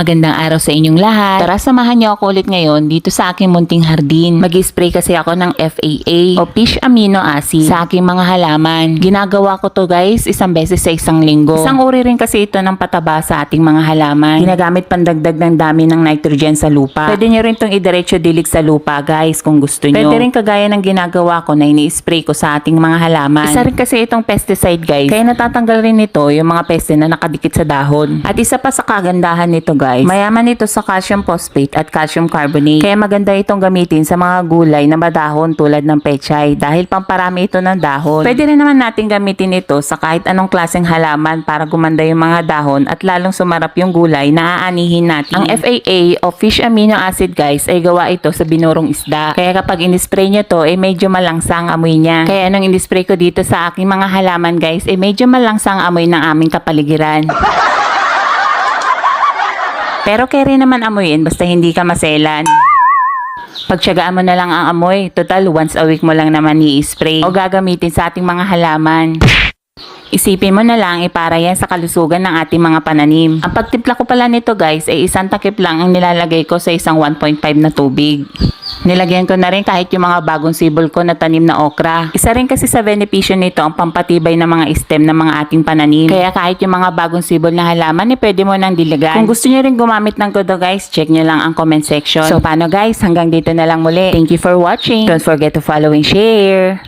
Magandang araw sa inyong lahat. Tara, samahan niyo ako ulit ngayon dito sa aking munting hardin. Mag-spray kasi ako ng FAA o Fish Amino Acid sa aking mga halaman. Ginagawa ko to guys isang beses sa isang linggo. Isang uri rin kasi ito ng pataba sa ating mga halaman. Ginagamit pandagdag ng dami ng nitrogen sa lupa. Pwede niyo rin itong idiretso dilig sa lupa guys kung gusto niyo. Pwede rin kagaya ng ginagawa ko na ini-spray ko sa ating mga halaman. Isa rin kasi itong pesticide guys. Kaya natatanggal rin nito yung mga peste na nakadikit sa dahon. At isa pa sa kagandahan nito guys, mayaman ito sa calcium phosphate at calcium carbonate. Kaya maganda itong gamitin sa mga gulay na madahon tulad ng pechay dahil pamparami ito ng dahon. Pwede rin naman natin gamitin ito sa kahit anong klaseng halaman para gumanda yung mga dahon at lalong sumarap yung gulay na aanihin natin. Ang FAA o Fish Amino Acid guys ay gawa ito sa binurong isda. Kaya kapag in-spray nyo to ay medyo malangsang amoy niya. Kaya nung in-spray ko dito sa aking mga halaman guys ay medyo malangsang amoy ng aming kapaligiran. Pero kaya rin naman amuyin basta hindi ka maselan. Pagtiyagaan mo na lang ang amoy. Total, once a week mo lang naman i-spray o gagamitin sa ating mga halaman. Isipin mo na lang para yan sa kalusugan ng ating mga pananim. Ang pagtimpla ko pala nito guys ay isang takip lang ang nilalagay ko sa isang 1.5 na tubig. Nilagyan ko na rin kahit yung mga bagong sibol ko na tanim na okra. Isa rin kasi sa benepisyo nito ang pampatibay ng mga stem ng mga ating pananim. Kaya kahit yung mga bagong sibol na halaman, pwede mo nang diligan. Kung gusto nyo rin gumamit ng kodo guys, check nyo lang ang comment section. So paano guys, hanggang dito na lang muli. Thank you for watching. Don't forget to follow and share.